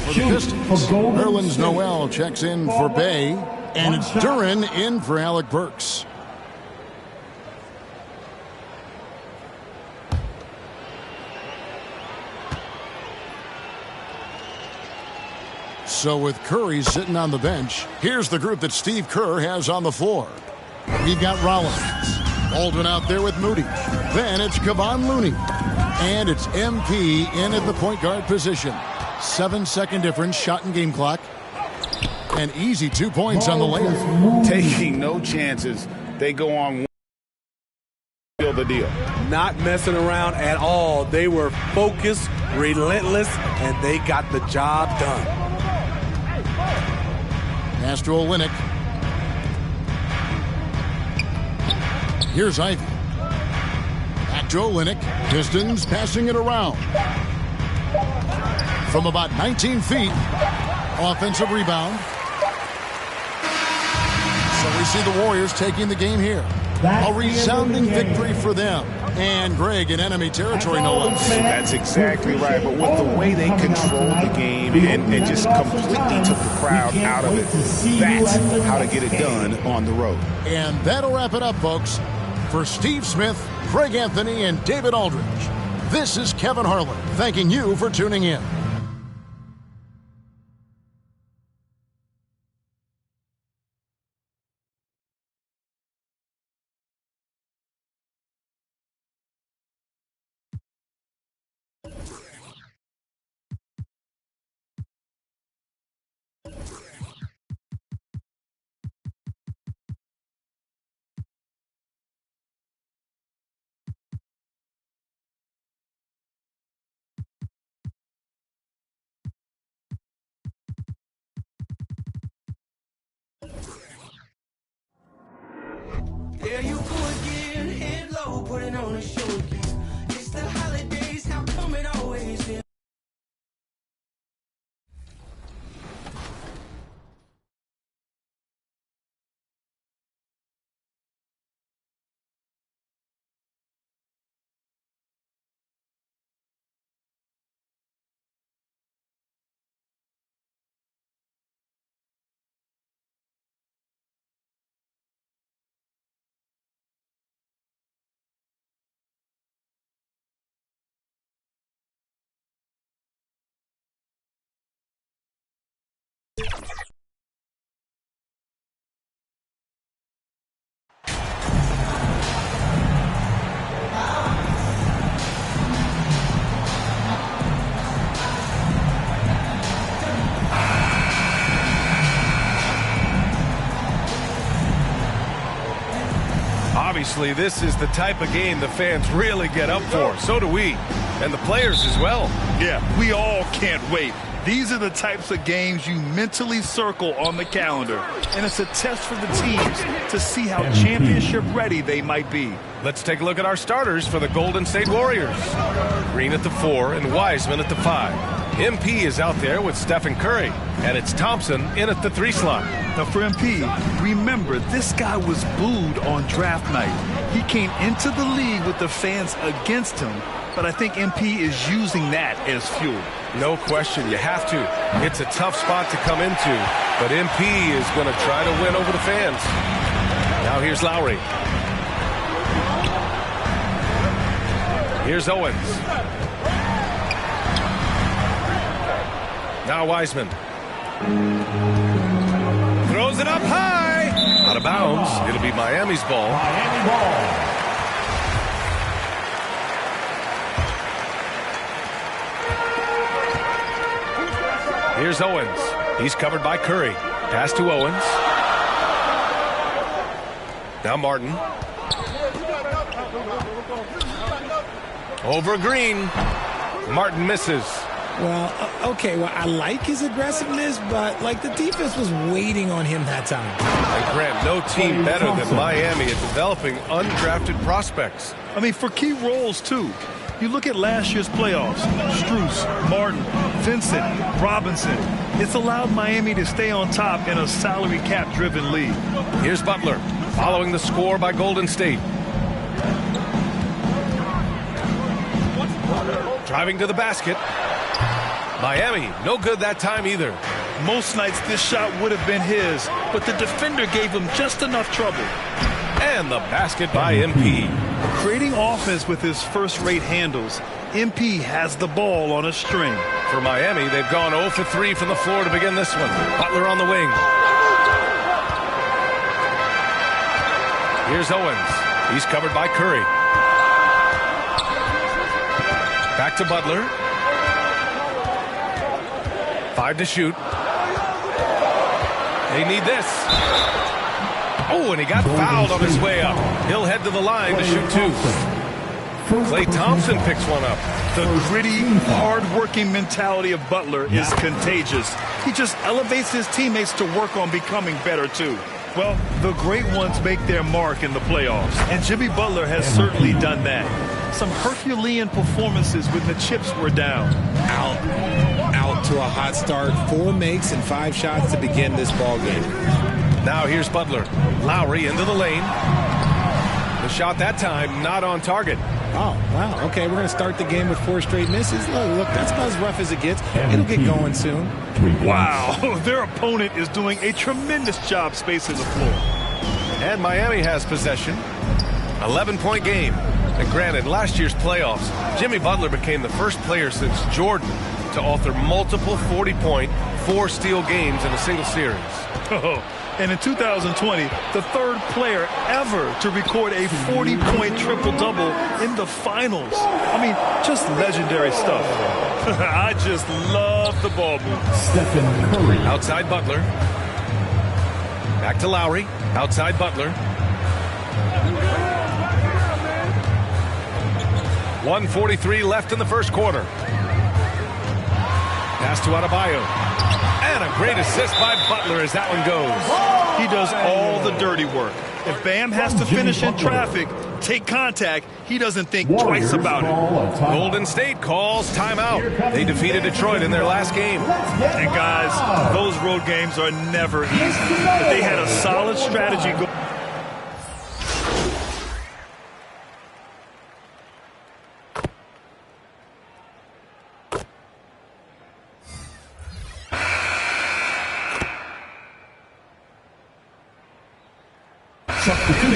for the Pistons. Nerlens Noel checks in for Bay, and it's Duren in for Alec Burks. So with Curry sitting on the bench, here's the group that Steve Kerr has on the floor. We've got Rollins, Baldwin out there with Moody. Then it's Kevon Looney. And it's MP in at the point guard position. 7-second difference, shot and game clock. An easy 2 points on the layup. Taking no chances. They go on seal the deal. Not messing around at all. They were focused, relentless, and they got the job done. Pass to Olynyk. Here's Ivy. Back to Olynyk. Pistons passing it around. From about 19 feet. Offensive rebound. So we see the Warriors taking the game here. A resounding victory for them. And Greg in enemy territory, no less. That's exactly right. But with the way they controlled the game and just completely took the crowd out of it, that's how to get it done on the road. And that'll wrap it up, folks. For Steve Smith, Craig Anthony, and David Aldridge, this is Kevin Harlan thanking you for tuning in. There you go again, head low, putting on a show again. It's the holidays, how come it always ends? Obviously, this is the type of game the fans really get up for. So do we, and the players as well. Yeah, we all can't wait. These are the types of games you mentally circle on the calendar. And it's a test for the teams to see how championship ready they might be. Let's take a look at our starters for the Golden State Warriors. Green at the 4 and Wiseman at the 5. MP is out there with Stephen Curry, and it's Thompson in at the 3 slot. Now for MP, remember, this guy was booed on draft night. He came into the league with the fans against him, but I think MP is using that as fuel. No question, you have to. It's a tough spot to come into, but MP is going to try to win over the fans. Now here's Lowry. Here's Owens. Now Wiseman. Throws it up high. Out of bounds. It'll be Miami's ball. Miami ball. Here's Owens. He's covered by Curry. Pass to Owens. Now Martin. Over Green. Martin misses. Well, okay, well, I like his aggressiveness, but, the defense was waiting on him that time. And Grant, no team better than Miami at developing undrafted prospects. I mean, for key roles, too. You look at last year's playoffs, Strus, Martin, Vincent, Robinson. It's allowed Miami to stay on top in a salary cap-driven league. Here's Butler, following the score by Golden State. Driving to the basket. Miami, no good that time either. Most nights this shot would have been his, but the defender gave him just enough trouble. And the basket by MP. Creating offense with his first-rate handles, MP has the ball on a string. For Miami, they've gone 0 for 3 from the floor to begin this one. Butler on the wing. Here's Owens. He's covered by Curry. Back to Butler. 5 to shoot. They need this. Oh, and he got fouled on his way up. He'll head to the line to shoot 2. Klay Thompson picks one up. The gritty, hard-working mentality of Butler is contagious. He just elevates his teammates to work on becoming better, too. Well, the great ones make their mark in the playoffs, and Jimmy Butler has certainly done that. Some Herculean performances when the chips were down. Out to a hot start. 4 makes and 5 shots to begin this ball game. Now here's Butler. Lowry into the lane. The shot that time not on target. Oh, wow. Okay, we're going to start the game with 4 straight misses. Look, that's about as rough as it gets. It'll get going soon. Wow, their opponent is doing a tremendous job spacing the floor. And Miami has possession. 11-point game. And granted, last year's playoffs, Jimmy Butler became the first player since Jordan to author multiple 40-point, 4-steal games in a single series. Oh, and in 2020, the third player ever to record a 40-point triple-double in the finals. I mean, just legendary stuff. I just love the ball movement. Stephen Curry. Outside Butler. Back to Lowry. Outside Butler. 1:43 left in the first quarter. Pass to Adebayo. And a great assist by Butler as that one goes. He does all the dirty work. If Bam has to finish in traffic, take contact, he doesn't think twice about it. Golden State calls timeout. They defeated Detroit in their last game. And guys, those road games are never easy. But they had a solid strategy going.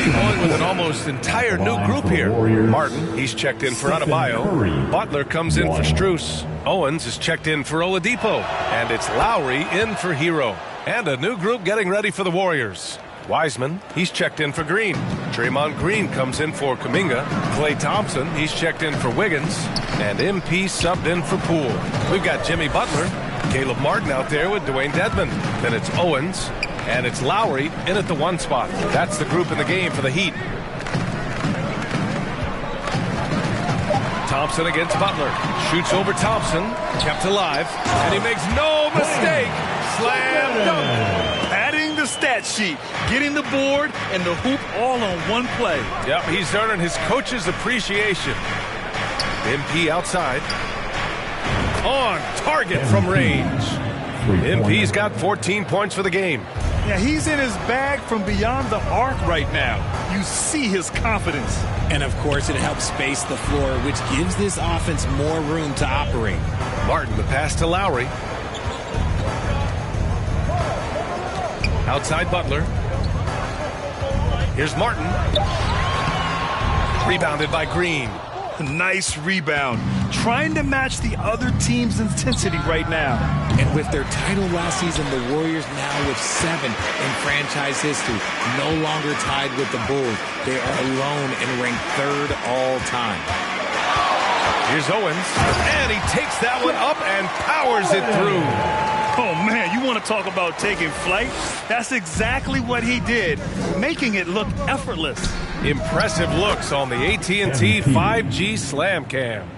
Going with an almost entire new group here. Martin, he's checked in for Adebayo. Butler comes in for Strus. Owens is checked in for Oladipo. And it's Lowry in for Hero. And a new group getting ready for the Warriors. Wiseman, he's checked in for Green. Draymond Green comes in for Kuminga. Klay Thompson, he's checked in for Wiggins. And MP subbed in for Poole. We've got Jimmy Butler. Caleb Martin out there with Dwayne Dedmon. Then it's Owens. And it's Lowry in at the 1 spot. That's the group in the game for the Heat. Thompson against Butler. Shoots over Thompson. Kept alive. And he makes no mistake. Slam dunk. Adding the stat sheet. Getting the board and the hoop all on one play. Yep, he's earning his coach's appreciation. MP outside. On target from range. MP's got 14 points for the game. Yeah, he's in his bag from beyond the arc right now. You see his confidence. And, of course, it helps space the floor, which gives this offense more room to operate. Martin, the pass to Lowry. Outside Butler. Here's Martin. Rebounded by Green. Nice rebound. Trying to match the other team's intensity right now. And with their title last season, the Warriors now with 7 in franchise history, no longer tied with the Bulls. They are alone and ranked 3rd all time. Here's Owens, and he takes that one up and powers it through. Oh, man, you want to talk about taking flight? That's exactly what he did, making it look effortless. Impressive looks on the AT&T 5G Slam Cam.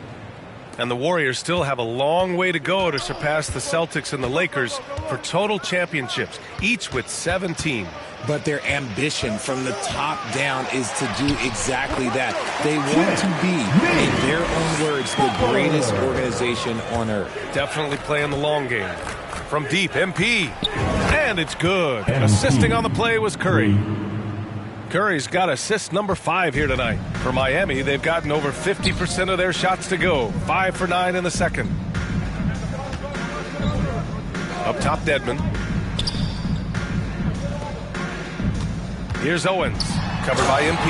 And the Warriors still have a long way to go to surpass the Celtics and the Lakers for total championships, each with 17. But their ambition from the top down is to do exactly that. They want to be, in their own words, the greatest organization on earth. Definitely playing the long game. From deep, MP. And it's good. Assisting on the play was Curry. Curry's got assist number 5 here tonight. For Miami, they've gotten over 50% of their shots to go. 5 for 9 in the second. Top Dedman. Here's Owens, covered by MP.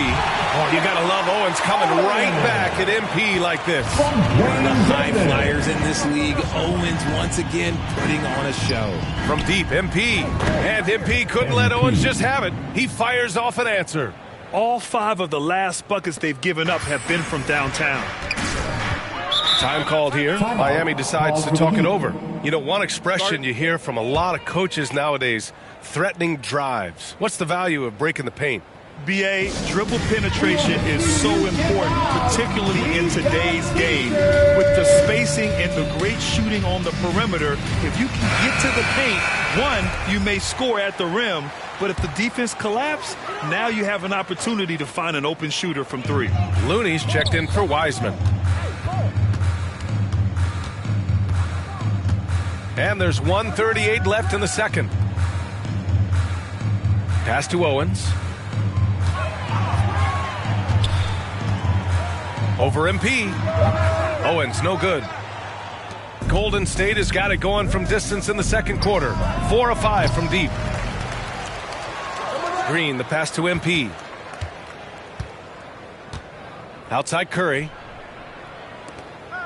Oh, you gotta love Owens coming right back at MP like this. One of the high flyers in this league, Owens once again putting on a show. From deep, MP. And MP couldn't let Owens just have it. He fires off an answer. All 5 of the last buckets they've given up have been from downtown. Time called here. Miami decides to talk it over. You know, one expression you hear from a lot of coaches nowadays, threatening drives. What's the value of breaking the paint? BA, dribble penetration is so important, particularly in today's game. With the spacing and the great shooting on the perimeter, if you can get to the paint, one, you may score at the rim, but if the defense collapses, now you have an opportunity to find an open shooter from 3. Looney's checked in for Wiseman. And there's 1:38 left in the second. Pass to Owens. Over MP. Owens, no good. Golden State has got it going from distance in the second quarter. 4 of 5 from deep. Green, the pass to MP. Outside Curry.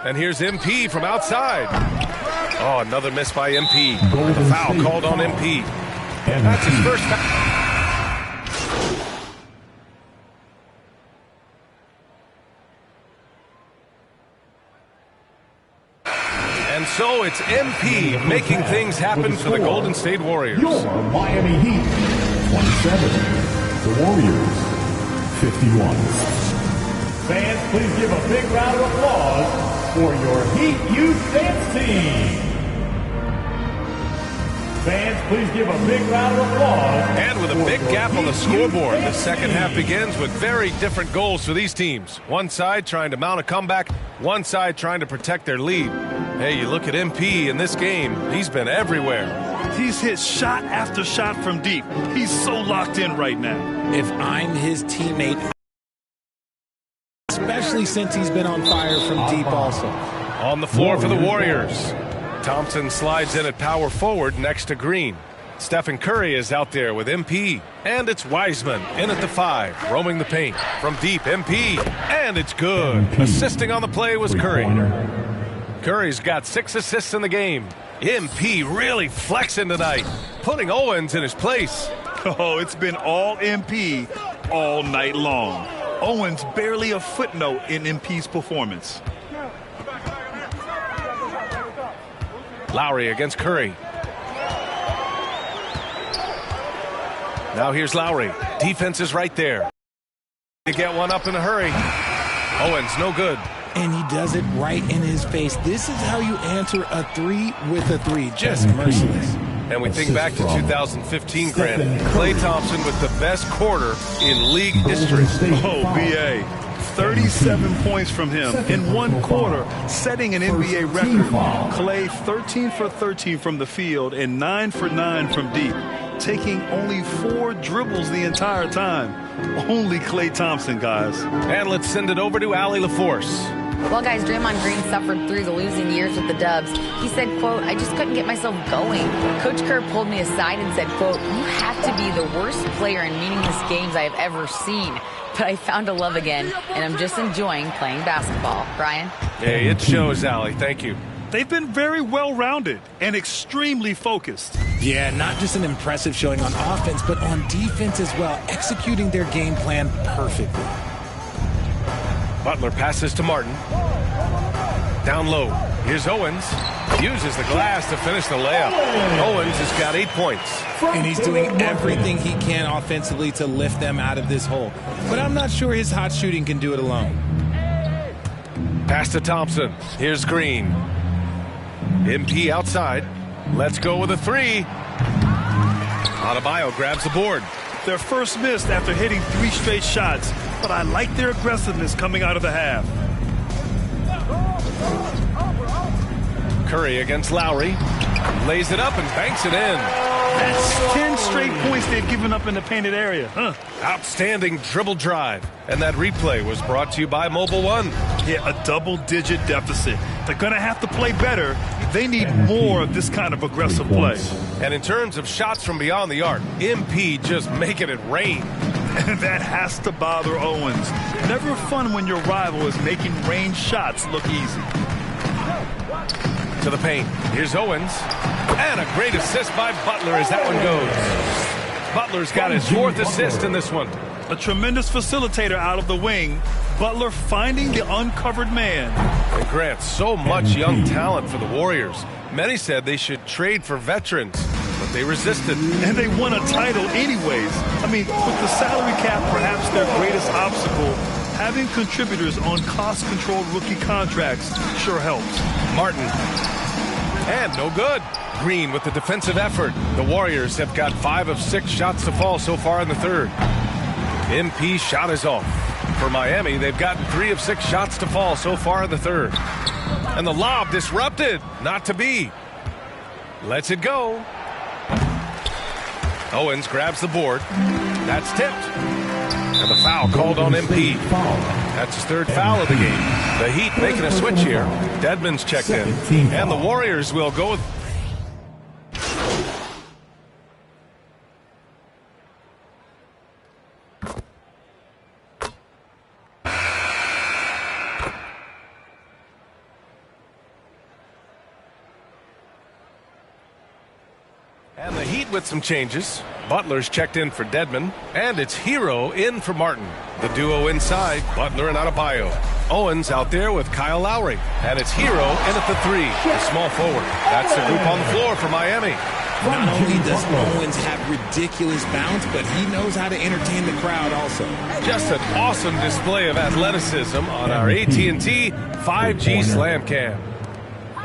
And here's MP from outside. Oh, another miss by MP. The foul called on MP. That's his first foul. And so it's MP making things happen for the Golden State Warriors. Your Miami Heat, 27. The Warriors, 51. Fans, please give a big round of applause for your Heat Youth Dance Team. Fans, please give a big round of applause. And with a big gap on the scoreboard, the second half begins with very different goals for these teams. One side trying to mount a comeback, one side trying to protect their lead. Hey, you look at MP in this game, he's been everywhere. He's hit shot after shot from deep. He's so locked in right now. If I'm his teammate, especially since he's been on fire from deep also. On the floor for the Warriors. Thompson slides in at power forward next to Green. Stephen Curry is out there with MP. And it's Wiseman in at the 5, roaming the paint. From deep, MP. And it's good. Assisting on the play was Curry. Curry's got 6 assists in the game. MP really flexing tonight, putting Owens in his place. Oh, it's been all MP all night long. Owens barely a footnote in MP's performance. Lowry against Curry. Now here's Lowry. Defense is right there. To get one up in a hurry. Owens, no good. And he does it right in his face. This is how you answer a 3 with a 3. Just merciless. And we think back to 2015, Grant. Klay Thompson with the best quarter in league history. Oh, BA. 37 points from him in one quarter, setting an NBA record. Klay 13 for 13 from the field and 9 for 9 from deep, taking only 4 dribbles the entire time. Only Klay Thompson, guys. And let's send it over to Allie LaForce. Well, guys, Draymond Green suffered through the losing years with the Dubs. He said, quote, "I just couldn't get myself going." Coach Kerr pulled me aside and said, quote, "You have to be the worst player in meaningless games I have ever seen. But I found a love again, and I'm just enjoying playing basketball." Brian? Hey, it shows, Allie. Thank you. They've been very well-rounded and extremely focused. Yeah, not just an impressive showing on offense, but on defense as well, executing their game plan perfectly. Butler passes to Martin. Down low. Here's Owens. Uses the glass to finish the layup. Owens has got 8 points. And he's doing everything he can offensively to lift them out of this hole. But I'm not sure his hot shooting can do it alone. Pass to Thompson. Here's Green. MP outside. Let's go with a 3. Adebayo grabs the board. Their first miss after hitting 3 straight shots, but I like their aggressiveness coming out of the half. Curry against Lowry. Lays it up and banks it in. That's 10 straight points they've given up in the painted area. Outstanding dribble drive. And that replay was brought to you by Mobile One. Yeah, a double-digit deficit. They're going to have to play better if They need more of this kind of aggressive play. And in terms of shots from beyond the arc, MP just making it rain. And that has to bother Owens. Never fun when your rival is making range shots look easy. To the paint. Here's Owens. And a great assist by Butler as that one goes. Butler's got his 4th assist in this one. A tremendous facilitator out of the wing. Butler finding the uncovered man. And Grant, so much young talent for the Warriors. Many said they should trade for veterans, but they resisted. And they won a title anyways. I mean, with the salary cap perhaps their greatest obstacle, having contributors on cost-controlled rookie contracts sure helps. Martin. And no good. Green with the defensive effort. The Warriors have got 5 of 6 shots to fall so far in the third. MP shot is off. For Miami, they've gotten 3 of 6 shots to fall so far in the third. And the lob disrupted. Not to be. Lets it go. Owens grabs the board. That's tipped. And the foul called on MP. That's his 3rd foul of the game. The Heat making a switch here. Dedmon's checked in. And the Warriors will go with... And the Heat with some changes. Butler's checked in for Dedmon, and it's Hero in for Martin. The duo inside, Butler and Adebayo. Owens out there with Kyle Lowry, and it's Hero in at the 3, the small forward. That's the group on the floor for Miami. Not only does Owens have ridiculous bounce, but he knows how to entertain the crowd also. Just an awesome display of athleticism on our AT&T 5G Slam Cam.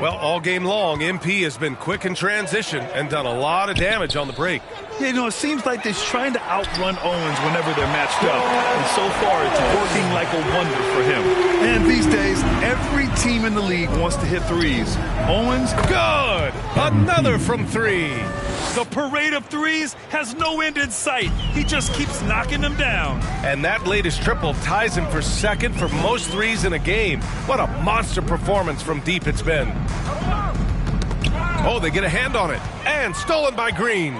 Well, all game long, MP has been quick in transition and done a lot of damage on the break. Yeah, you know, it seems like they're trying to outrun Owens whenever they're matched up. And so far, it's working like a wonder for him. And these days, every team in the league wants to hit threes. Owens, good! Another from 3. The parade of threes has no end in sight. He just keeps knocking them down. And that latest triple ties him for 2nd for most threes in a game. What a monster performance from deep it's been. Oh, they get a hand on it. And stolen by Green.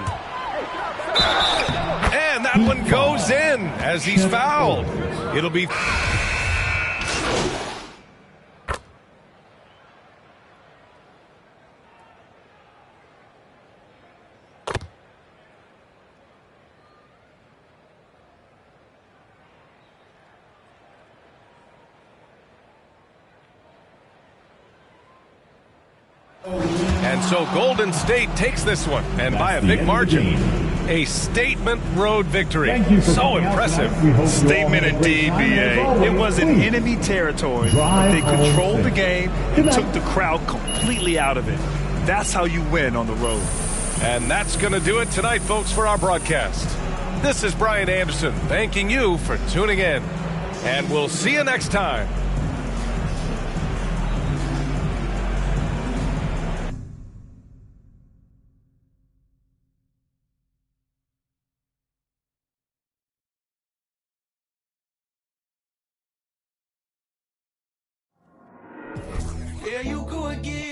And that one goes in as he's fouled. It'll be... And so Golden State takes this one, and by a big margin. A statement road victory. So impressive. Statement indeed, BA. It was in enemy territory, but they controlled the game and took the crowd completely out of it. That's how you win on the road. And that's going to do it tonight, folks, for our broadcast. This is Brian Anderson thanking you for tuning in. And we'll see you next time. There you go again.